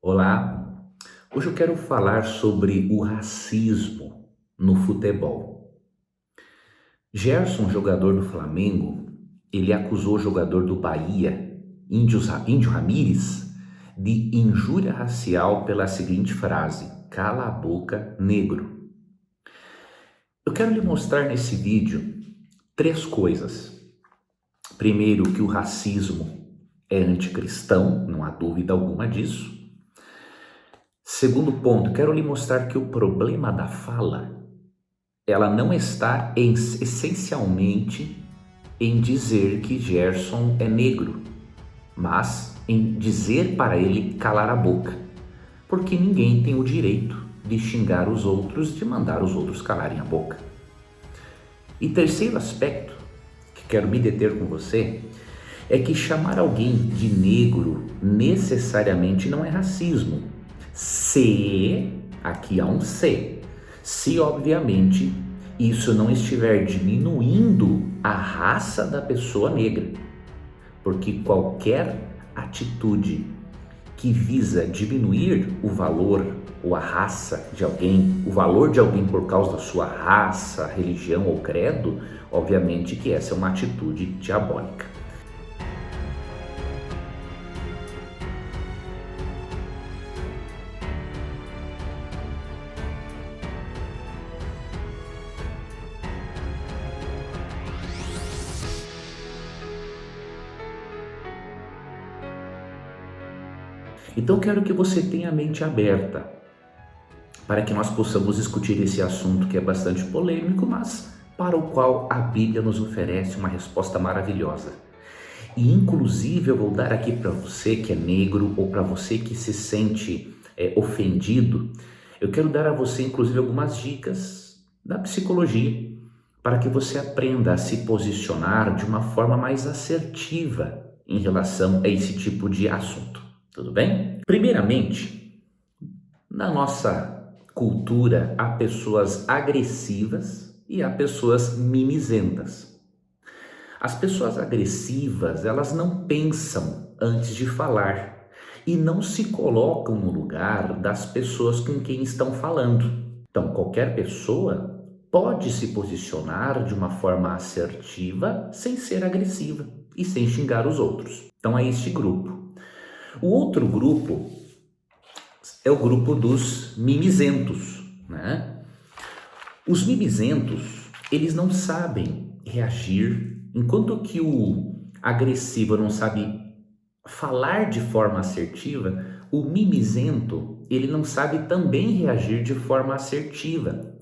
Olá, hoje eu quero falar sobre o racismo no futebol. Gerson, jogador do Flamengo, ele acusou o jogador do Bahia, Índio Ramírez, de injúria racial pela seguinte frase: "Cala a boca, negro". Eu quero lhe mostrar nesse vídeo três coisas. Primeiro, que o racismo é anticristão, não há dúvida alguma disso. Segundo ponto, quero lhe mostrar que o problema da fala, ela não está essencialmente em dizer que Gerson é negro, mas em dizer para ele calar a boca, porque ninguém tem o direito de xingar os outros, de mandar os outros calarem a boca. E terceiro aspecto, que quero me deter com você, é que chamar alguém de negro necessariamente não é racismo. Se, aqui há um se obviamente isso não estiver diminuindo a raça da pessoa negra, porque qualquer atitude que visa diminuir o valor ou a raça de alguém, o valor de alguém por causa da sua raça, religião ou credo, obviamente que essa é uma atitude diabólica. Então quero que você tenha a mente aberta para que nós possamos discutir esse assunto que é bastante polêmico, mas para o qual a Bíblia nos oferece uma resposta maravilhosa. E inclusive eu vou dar aqui para você que é negro ou para você que se sente ofendido, eu quero dar a você inclusive algumas dicas da psicologia para que você aprenda a se posicionar de uma forma mais assertiva em relação a esse tipo de assunto. Tudo bem? Primeiramente, na nossa cultura há pessoas agressivas e há pessoas mimizentas. As pessoas agressivas, elas não pensam antes de falar e não se colocam no lugar das pessoas com quem estão falando. Então, qualquer pessoa pode se posicionar de uma forma assertiva sem ser agressiva e sem xingar os outros. Então, é este grupo. O outro grupo é o grupo dos mimizentos, né? Os mimizentos, eles não sabem reagir, enquanto que o agressivo não sabe falar de forma assertiva, o mimizento, ele não sabe também reagir de forma assertiva.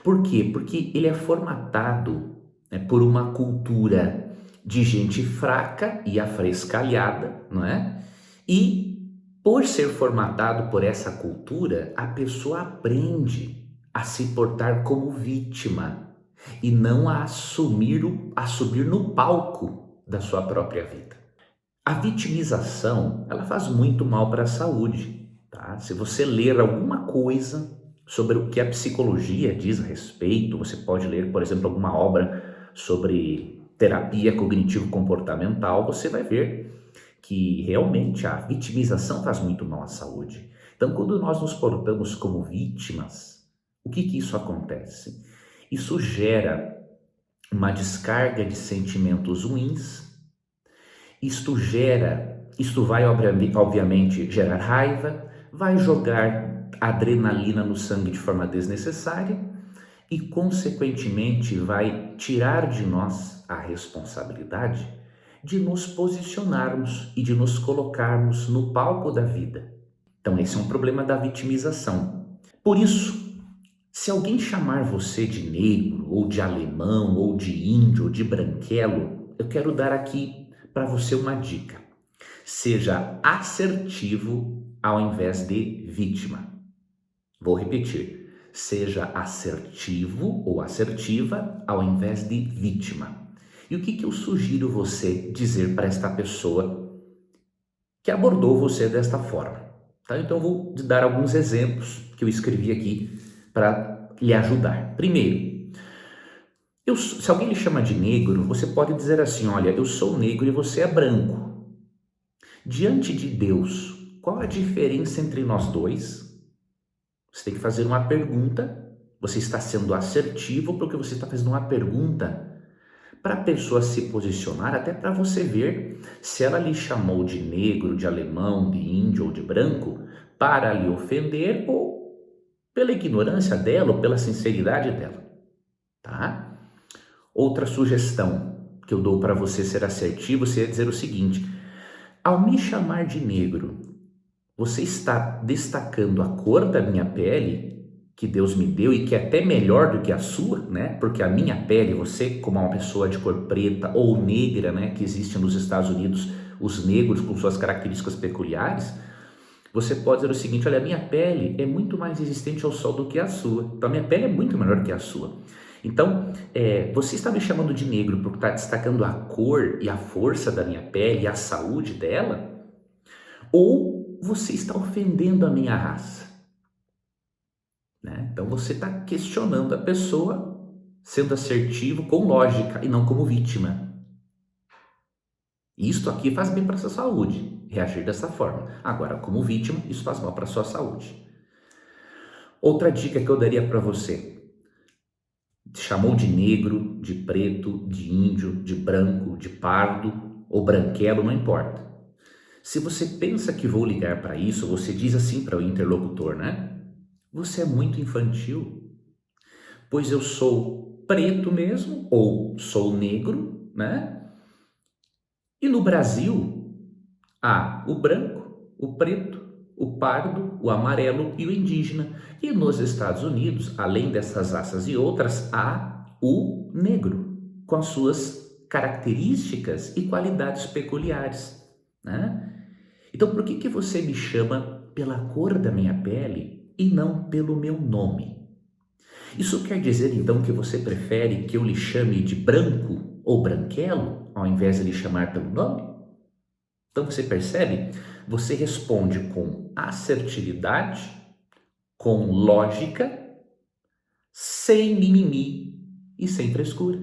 Por quê? Porque ele é formatado, né, por uma cultura de gente fraca e afrescalhada, não é? E por ser formatado por essa cultura, a pessoa aprende a se portar como vítima e não a subir no palco da sua própria vida. A vitimização, ela faz muito mal para a saúde, tá? Se você ler alguma coisa sobre o que a psicologia diz a respeito, você pode ler, por exemplo, alguma obra sobre terapia cognitivo-comportamental, você vai ver que realmente a vitimização faz muito mal à saúde. Então, quando nós nos portamos como vítimas, o que isso acontece? Isso gera uma descarga de sentimentos ruins, isto vai obviamente gerar raiva, vai jogar adrenalina no sangue de forma desnecessária e, consequentemente, vai tirar de nós a responsabilidade de nos posicionarmos e de nos colocarmos no palco da vida. Então, esse é um problema da vitimização. Por isso, se alguém chamar você de negro, ou de alemão, ou de índio, ou de branquelo, eu quero dar aqui para você uma dica. Seja assertivo ao invés de vítima. Vou repetir. Seja assertivo ou assertiva ao invés de vítima. E o que eu sugiro você dizer para esta pessoa que abordou você desta forma? Tá? Então eu vou te dar alguns exemplos que eu escrevi aqui para lhe ajudar. Primeiro, se alguém lhe chama de negro, você pode dizer assim: olha, eu sou negro e você é branco. Diante de Deus, qual a diferença entre nós dois? Você tem que fazer uma pergunta. Você está sendo assertivo porque você está fazendo uma pergunta para a pessoa se posicionar, até para você ver se ela lhe chamou de negro, de alemão, de índio ou de branco para lhe ofender ou pela ignorância dela ou pela sinceridade dela, tá? Outra sugestão que eu dou para você ser assertivo seria dizer o seguinte: ao me chamar de negro, você está destacando a cor da minha pele que Deus me deu e que é até melhor do que a sua, né? Porque a minha pele, você como uma pessoa de cor preta ou negra, né, que existe nos Estados Unidos, os negros com suas características peculiares, você pode dizer o seguinte: olha, a minha pele é muito mais resistente ao sol do que a sua, então a minha pele é muito melhor que a sua. Então, você está me chamando de negro porque está destacando a cor e a força da minha pele e a saúde dela? Ou você está ofendendo a minha raça? Né? Então você está questionando a pessoa, sendo assertivo com lógica e não como vítima. Isto aqui faz bem para a sua saúde, reagir dessa forma. Agora, como vítima, isso faz mal para a sua saúde. Outra dica que eu daria para você: te chamou de negro, de preto, de índio, de branco, de pardo ou branquelo, não importa. Se você pensa que vou ligar para isso, você diz assim para o interlocutor, né? Você é muito infantil, pois eu sou preto mesmo, ou sou negro, né? E no Brasil há o branco, o preto, o pardo, o amarelo e o indígena. E nos Estados Unidos, além dessas raças e outras, há o negro, com as suas características e qualidades peculiares, né? Então, por que você me chama pela cor da minha pele e não pelo meu nome? Isso quer dizer então que você prefere que eu lhe chame de branco ou branquelo, ao invés de lhe chamar pelo nome? Então você percebe? Você responde com assertividade, com lógica, sem mimimi e sem frescura.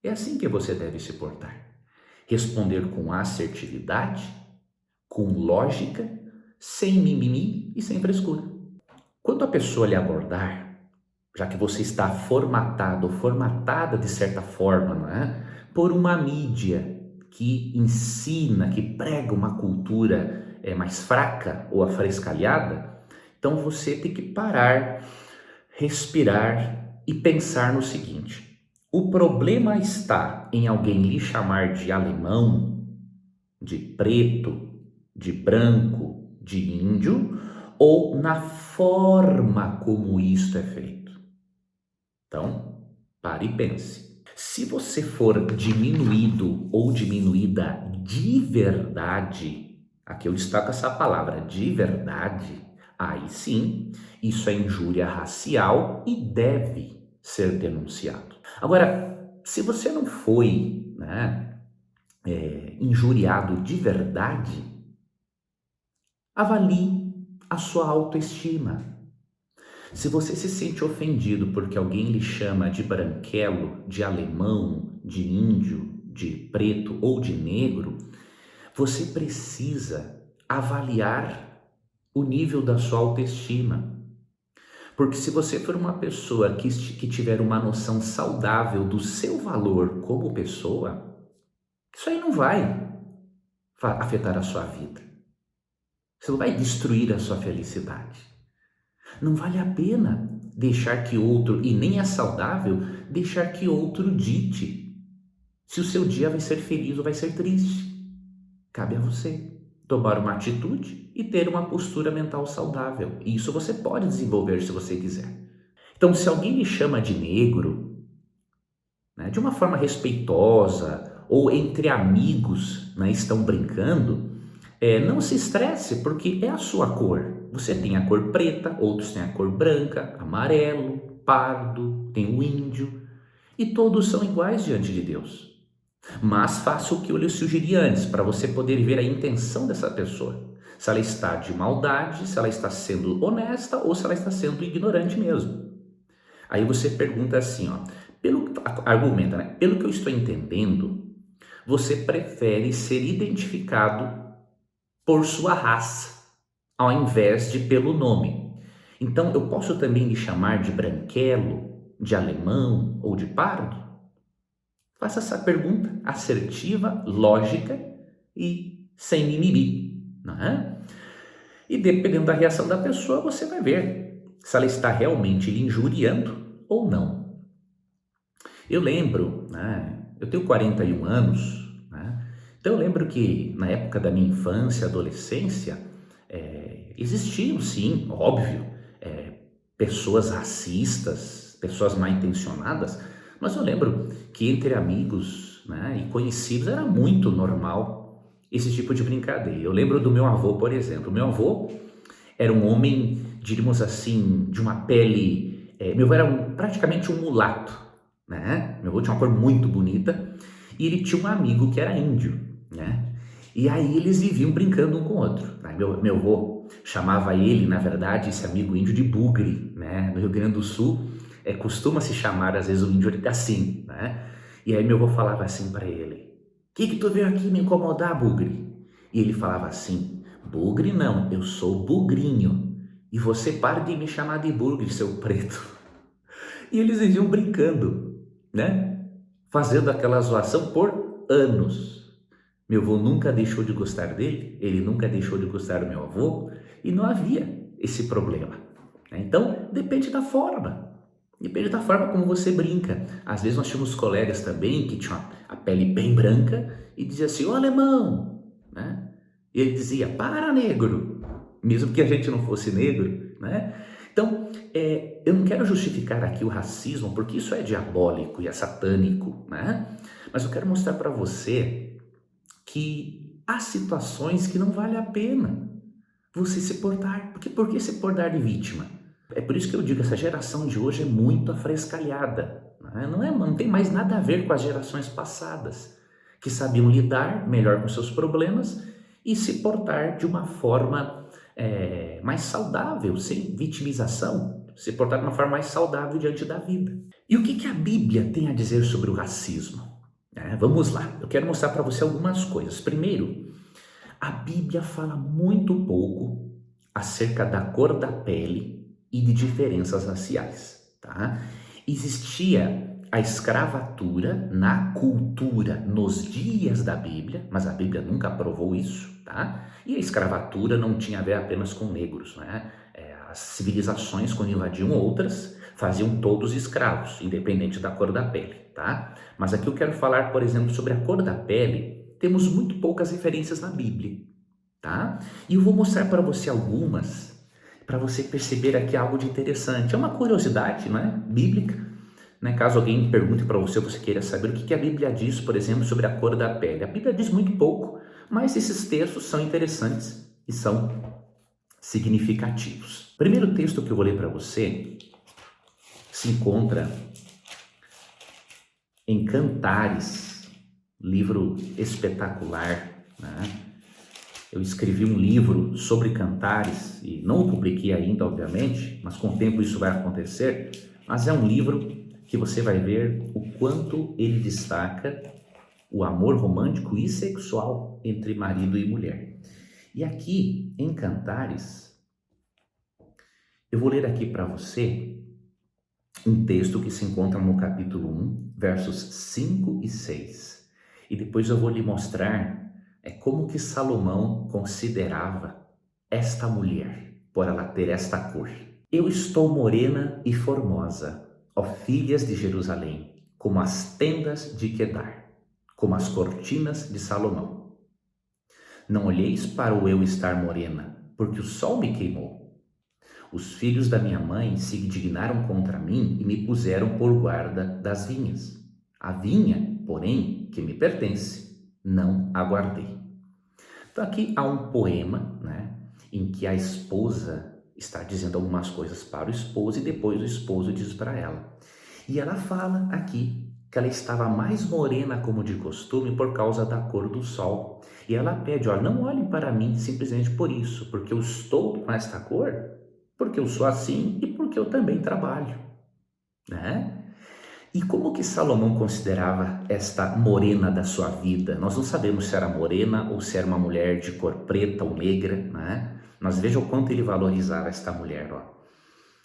É assim que você deve se portar. Responder com assertividade, com lógica, sem mimimi e sem frescura. Quando a pessoa lhe abordar, já que você está formatado ou formatada de certa forma, não é? Por uma mídia que ensina, que prega uma cultura mais fraca ou afrescalhada, então você tem que parar, respirar e pensar no seguinte: o problema está em alguém lhe chamar de alemão, de preto, de branco, de índio, ou na forma como isto é feito? Então, pare e pense. Se você for diminuído ou diminuída de verdade, aqui eu destaco essa palavra, de verdade, aí sim, isso é injúria racial e deve ser denunciado. Agora, se você não foi, né, injuriado de verdade, avalie a sua autoestima. Se você se sente ofendido porque alguém lhe chama de branquelo, de alemão, de índio, de preto ou de negro, você precisa avaliar o nível da sua autoestima. Porque se você for uma pessoa que tiver uma noção saudável do seu valor como pessoa, isso aí não vai afetar a sua vida. Você não vai destruir a sua felicidade. Não vale a pena deixar que outro, e nem é saudável, deixar que outro dite se o seu dia vai ser feliz ou vai ser triste. Cabe a você tomar uma atitude e ter uma postura mental saudável. E isso você pode desenvolver se você quiser. Então, se alguém lhe chama de negro, né, de uma forma respeitosa, ou entre amigos, né, estão brincando, não se estresse, porque é a sua cor. Você tem a cor preta, outros têm a cor branca, amarelo, pardo, tem o índio, e todos são iguais diante de Deus. Mas faça o que eu lhe sugeri antes, para você poder ver a intenção dessa pessoa. Se ela está de maldade, se ela está sendo honesta ou se ela está sendo ignorante mesmo. Aí você pergunta assim, ó, argumenta, né? Pelo que eu estou entendendo, você prefere ser identificado por sua raça, ao invés de pelo nome. Então, eu posso também lhe chamar de branquelo, de alemão ou de pardo? Faça essa pergunta assertiva, lógica e sem mimimi, não é? E dependendo da reação da pessoa, você vai ver se ela está realmente lhe injuriando ou não. Eu lembro, né, eu tenho 41 anos, né, então eu lembro que na época da minha infância, adolescência, existiam sim, óbvio, pessoas racistas, pessoas mal intencionadas, mas eu lembro que entre amigos, né, e conhecidos era muito normal esse tipo de brincadeira. Eu lembro do meu avô, por exemplo. Meu avô era um homem, diríamos assim, de uma pele. Meu avô era praticamente um mulato, né? Meu avô tinha uma cor muito bonita e ele tinha um amigo que era índio, né? E aí eles viviam brincando um com o outro, né? Meu avô chamava ele, na verdade, esse amigo índio de bugre, né? No Rio Grande do Sul, costuma-se chamar às vezes o índio assim, né? E aí meu avô falava assim para ele: que tu veio aqui me incomodar, bugre? E ele falava assim: bugre não, eu sou bugrinho. E você para de me chamar de bugre, seu preto. E eles viviam brincando, né? Fazendo aquela zoação por anos. Meu avô nunca deixou de gostar dele, ele nunca deixou de gostar do meu avô, e não havia esse problema, né? Então, depende da forma como você brinca. Às vezes nós tínhamos colegas também que tinham a pele bem branca e dizia assim: ô alemão, né? E ele dizia: para, negro, mesmo que a gente não fosse negro, né? Então, eu não quero justificar aqui o racismo, porque isso é diabólico e é satânico, né? Mas eu quero mostrar para você que há situações que não vale a pena você se portar. Por que se portar de vítima? É por isso que eu digo, essa geração de hoje é muito afrescalhada, né? Não tem mais nada a ver com as gerações passadas, que sabiam lidar melhor com seus problemas e se portar de uma forma mais saudável, sem vitimização, se portar de uma forma mais saudável diante da vida. E o que a Bíblia tem a dizer sobre o racismo? Vamos lá, eu quero mostrar para você algumas coisas. Primeiro, a Bíblia fala muito pouco acerca da cor da pele e de diferenças raciais, tá? Existia a escravatura na cultura nos dias da Bíblia, mas a Bíblia nunca provou isso, tá? E a escravatura não tinha a ver apenas com negros, né? As civilizações, quando invadiam outras, faziam todos escravos, independente da cor da pele, tá? Mas aqui eu quero falar, por exemplo, sobre a cor da pele. Temos muito poucas referências na Bíblia, tá? E eu vou mostrar para você algumas, para você perceber aqui algo de interessante. É uma curiosidade, não é? Bíblica, né? Caso alguém pergunte para você, você queira saber o que a Bíblia diz, por exemplo, sobre a cor da pele. A Bíblia diz muito pouco, mas esses textos são interessantes e são significativos. O primeiro texto que eu vou ler para você se encontra em Cantares, livro espetacular, né? Eu escrevi um livro sobre Cantares e não o publiquei ainda, obviamente, mas com o tempo isso vai acontecer. Mas é um livro que você vai ver o quanto ele destaca o amor romântico e sexual entre marido e mulher. E aqui em Cantares, eu vou ler aqui para você um texto que se encontra no capítulo 1, versos 5 e 6. E depois eu vou lhe mostrar como que Salomão considerava esta mulher, por ela ter esta cor. Eu estou morena e formosa, ó filhas de Jerusalém, como as tendas de Quedar, como as cortinas de Salomão. Não olheis para o eu estar morena, porque o sol me queimou. Os filhos da minha mãe se indignaram contra mim e me puseram por guarda das vinhas. A vinha, porém, que me pertence, não a guardei. Então aqui há um poema, né, em que a esposa está dizendo algumas coisas para o esposo e depois o esposo diz para ela. E ela fala aqui que ela estava mais morena como de costume por causa da cor do sol. E ela pede, olha, não olhe para mim simplesmente por isso, porque eu estou com esta cor, porque eu sou assim e porque eu também trabalho, né? E como que Salomão considerava esta morena da sua vida? Nós não sabemos se era morena ou se era uma mulher de cor preta ou negra, né? Mas veja o quanto ele valorizava esta mulher, ó.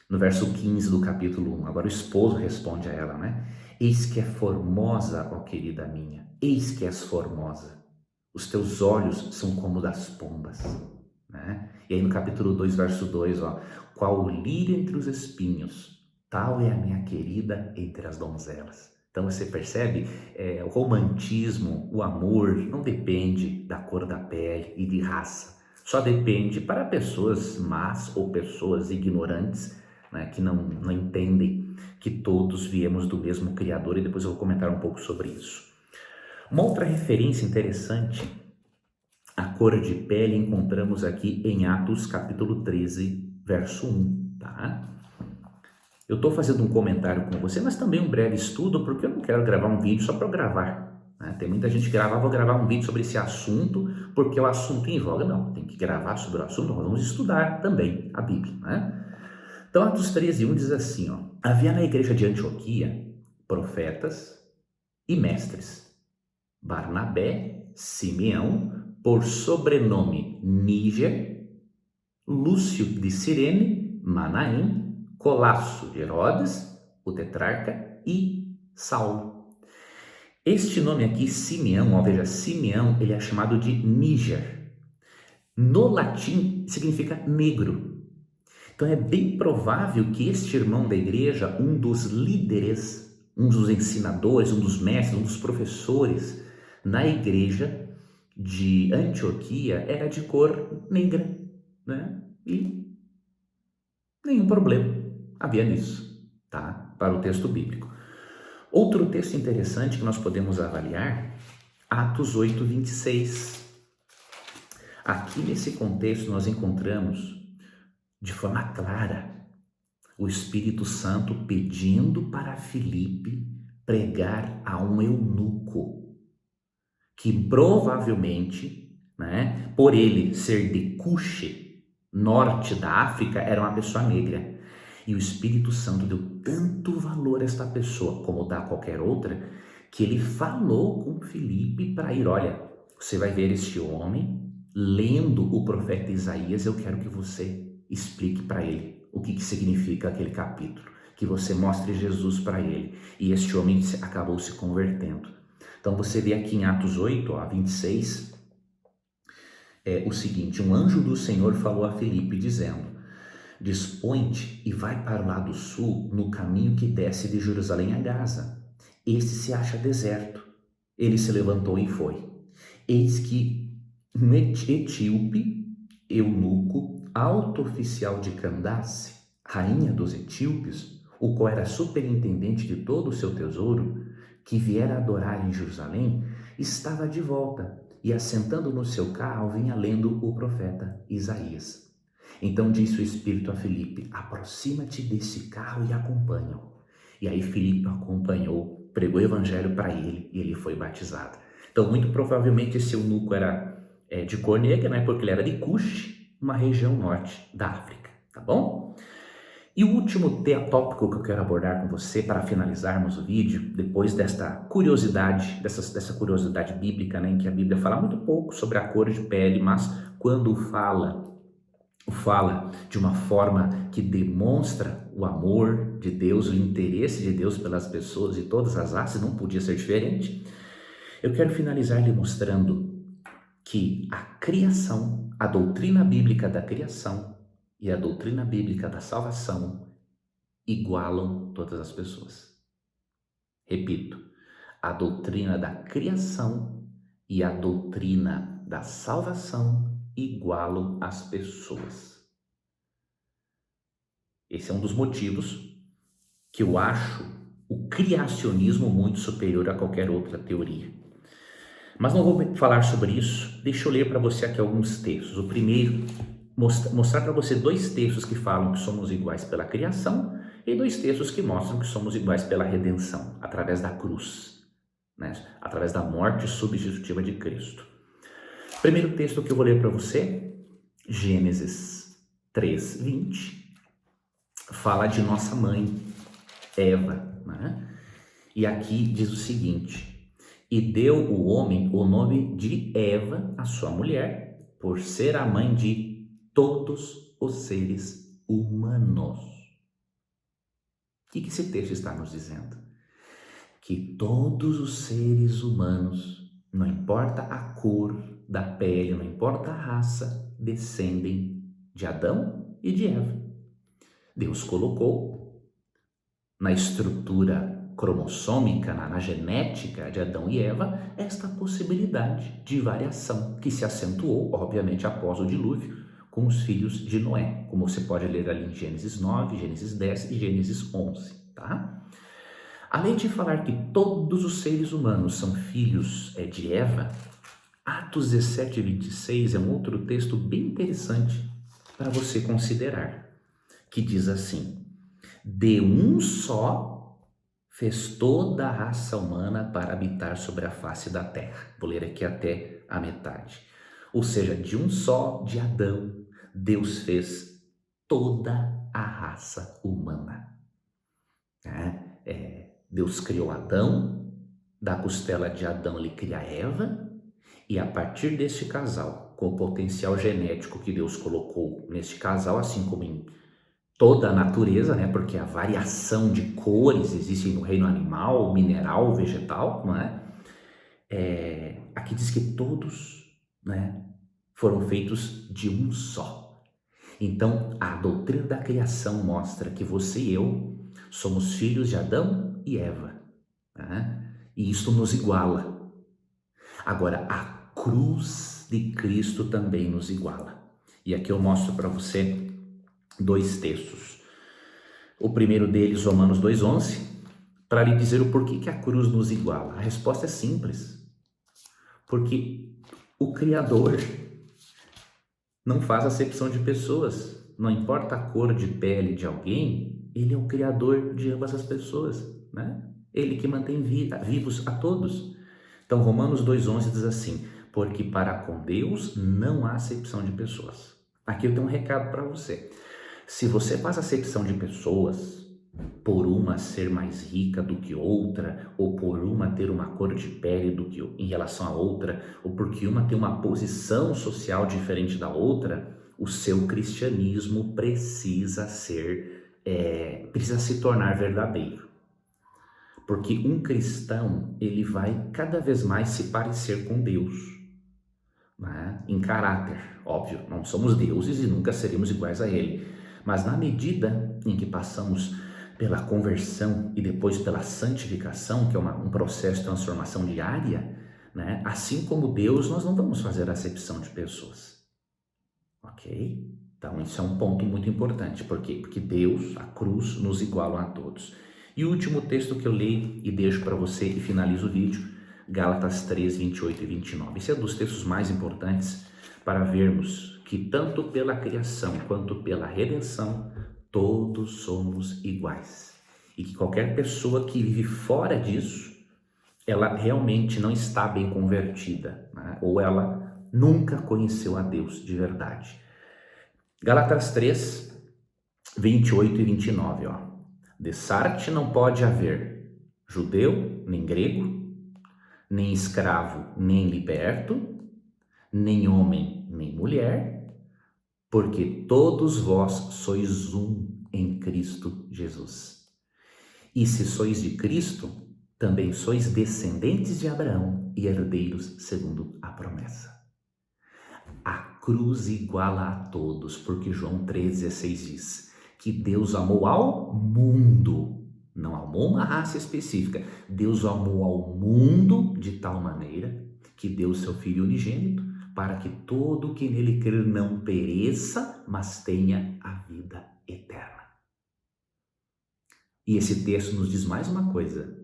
No verso 15 do capítulo 1, agora o esposo responde a ela, né? Eis que é formosa, ó querida minha, eis que és formosa. Os teus olhos são como das pombas, né? E aí no capítulo 2, verso 2, ó, qual o lírio entre os espinhos, tal é a minha querida entre as donzelas. Então você percebe, o romantismo, o amor não depende da cor da pele e de raça. Só depende para pessoas más ou pessoas ignorantes, né, que não entendem que todos viemos do mesmo Criador, e depois eu vou comentar um pouco sobre isso. Uma outra referência interessante à cor de pele encontramos aqui em Atos capítulo 13, verso 1, tá? Eu estou fazendo um comentário com você, mas também um breve estudo, porque eu não quero gravar um vídeo só para eu gravar, né? Tem muita gente que grava, vou gravar um vídeo sobre esse assunto, porque é o assunto em voga. Não, tem que gravar sobre o assunto, nós vamos estudar também a Bíblia, né? Então, Atos 13, 1 diz assim, ó, havia na igreja de Antioquia profetas e mestres, Barnabé, Simeão, por sobrenome Níger, Lúcio de Cirene, Manaém, Colasso de Herodes, o tetrarca, e Saulo. Este nome aqui, Simeão, ó, veja, Simeão, ele é chamado de Níger. No latim, significa negro. Então é bem provável que este irmão da igreja, um dos líderes, um dos ensinadores, um dos mestres, um dos professores na igreja de Antioquia, era de cor negra, né? E nenhum problema havia nisso, tá? Para o texto bíblico. Outro texto interessante que nós podemos avaliar, Atos 8, 26. Aqui nesse contexto nós encontramos de forma clara o Espírito Santo pedindo para Filipe pregar a um eunuco, que provavelmente, né, por ele ser de Cuxe, norte da África, era uma pessoa negra. E o Espírito Santo deu tanto valor a esta pessoa, como dá a qualquer outra, que ele falou com Filipe para ir, olha, você vai ver este homem lendo o profeta Isaías, eu quero que você explique para ele o que significa aquele capítulo, que você mostre Jesus para ele. E este homem acabou se convertendo. Então você vê aqui em Atos 8, 26, o seguinte, um anjo do Senhor falou a Filipe dizendo, dispõe-te e vai para o lado sul, no caminho que desce de Jerusalém a Gaza. Este se acha deserto. Ele se levantou e foi. Eis que um etíope, eunuco, alto oficial de Candace, rainha dos etíopes, o qual era superintendente de todo o seu tesouro, que viera adorar em Jerusalém, estava de volta e, assentando no seu carro, vinha lendo o profeta Isaías. Então disse o Espírito a Filipe, aproxima-te desse carro e acompanha-o. E aí Filipe acompanhou, pregou o evangelho para ele e ele foi batizado. Então muito provavelmente esse eunuco era de cor negra, né, porque ele era de Cush, uma região norte da África, tá bom? E o último tópico que eu quero abordar com você para finalizarmos o vídeo, depois desta curiosidade, dessa curiosidade bíblica, né, em que a Bíblia fala muito pouco sobre a cor de pele, mas quando fala de uma forma que demonstra o amor de Deus, o interesse de Deus pelas pessoas e todas as raças, não podia ser diferente. Eu quero finalizar lhe mostrando que a criação, a doutrina bíblica da criação e a doutrina bíblica da salvação igualam todas as pessoas. Repito, a doutrina da criação e a doutrina da salvação igualam as pessoas. Esse é um dos motivos que eu acho o criacionismo muito superior a qualquer outra teoria. Mas não vou falar sobre isso, deixa eu ler para você aqui alguns textos. O primeiro, mostrar para você dois textos que falam que somos iguais pela criação e dois textos que mostram que somos iguais pela redenção, através da cruz, né? Através da morte substitutiva de Cristo. Primeiro texto que eu vou ler para você, Gênesis 3, 20, fala de nossa mãe, Eva, né? E aqui diz o seguinte: e deu o homem o nome de Eva, a sua mulher, por ser a mãe de todos os seres humanos. O que esse texto está nos dizendo? Que todos os seres humanos, não importa a cor da pele, não importa a raça, descendem de Adão e de Eva. Deus colocou na estrutura cromossômica, na genética de Adão e Eva, esta possibilidade de variação que se acentuou, obviamente, após o dilúvio, com os filhos de Noé, como você pode ler ali em Gênesis 9, Gênesis 10 e Gênesis 11, tá? Além de falar que todos os seres humanos são filhos de Eva, Atos 17 e 26 é um outro texto bem interessante para você considerar, que diz assim: de um só fez toda a raça humana para habitar sobre a face da terra. Vou ler aqui até a metade. Ou seja, de um só, de Adão, Deus fez toda a raça humana. Deus criou Adão, da costela de Adão ele cria Eva, e a partir deste casal, com o potencial genético que Deus colocou neste casal, assim como em toda a natureza, né? Porque a variação de cores existe no reino animal, mineral, vegetal, não é? Aqui diz que todos, né, foram feitos de um só. Então, a doutrina da criação mostra que você e eu somos filhos de Adão e Eva, né? E isto nos iguala. Agora, a cruz de Cristo também nos iguala. E aqui eu mostro para você dois textos. O primeiro deles, Romanos 2,11, para lhe dizer o porquê que a cruz nos iguala. A resposta é simples. Porque o Criador não faz acepção de pessoas. Não importa a cor de pele de alguém, ele é o Criador de ambas as pessoas, né? Ele que mantém vivos a todos. Então, Romanos 2,11 diz assim: porque para com Deus não há acepção de pessoas. Aqui eu tenho um recado para você. Se você faz acepção de pessoas, por uma ser mais rica do que outra, ou por uma ter uma cor de pele do que em relação a outra, ou porque uma tem uma posição social diferente da outra, o seu cristianismo precisa se tornar verdadeiro. Porque um cristão, ele vai cada vez mais se parecer com Deus, né? Em caráter, óbvio, não somos deuses e nunca seremos iguais a ele, mas na medida em que passamos pela conversão e depois pela santificação, que é um processo de transformação diária, né? Assim como Deus, nós não vamos fazer acepção de pessoas, ok? Então isso é um ponto muito importante. Por quê? Porque Deus, a cruz, nos iguala a todos. E o último texto que eu leio e deixo para você e finalizo o vídeo, Gálatas 3, 28 e 29. Esse é um dos textos mais importantes para vermos que tanto pela criação quanto pela redenção, todos somos iguais. E que qualquer pessoa que vive fora disso, ela realmente não está bem convertida, né? Ou ela nunca conheceu a Deus de verdade. Gálatas 3, 28 e 29, ó. Dessarte não pode haver judeu, nem grego, nem escravo, nem liberto, nem homem, nem mulher, porque todos vós sois um em Cristo Jesus. E se sois de Cristo, também sois descendentes de Abraão e herdeiros segundo a promessa. A cruz iguala a todos, porque João 3,16 diz que Deus amou ao mundo, não amou uma raça específica. Deus amou ao mundo de tal maneira que deu seu Filho unigênito para que todo que nele crer não pereça, mas tenha a vida eterna. E esse texto nos diz mais uma coisa: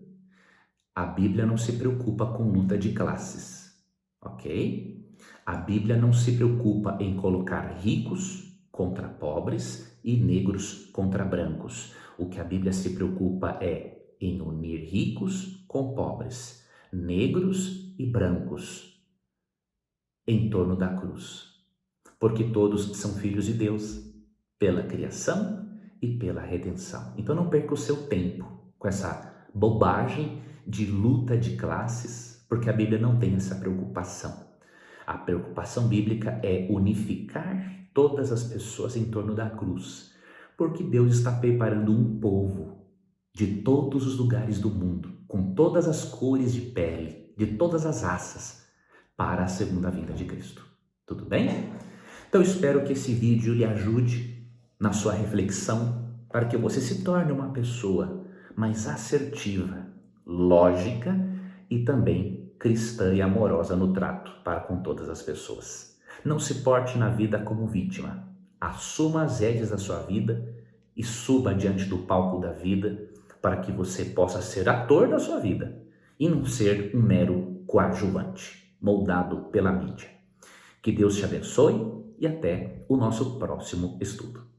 a Bíblia não se preocupa com luta de classes, ok? A Bíblia não se preocupa em colocar ricos contra pobres e negros contra brancos. O que a Bíblia se preocupa é em unir ricos com pobres, negros e brancos em torno da cruz. Porque todos são filhos de Deus, pela criação e pela redenção. Então não perca o seu tempo com essa bobagem de luta de classes, porque a Bíblia não tem essa preocupação. A preocupação bíblica é unificar todas as pessoas em torno da cruz, porque Deus está preparando um povo de todos os lugares do mundo, com todas as cores de pele, de todas as raças, para a segunda vinda de Cristo. Tudo bem? Então espero que esse vídeo lhe ajude na sua reflexão, para que você se torne uma pessoa mais assertiva, lógica e também cristã e amorosa no trato para com todas as pessoas. Não se porte na vida como vítima. Assuma as rédeas da sua vida e suba diante do palco da vida para que você possa ser ator da sua vida e não ser um mero coadjuvante, moldado pela mídia. Que Deus te abençoe e até o nosso próximo estudo.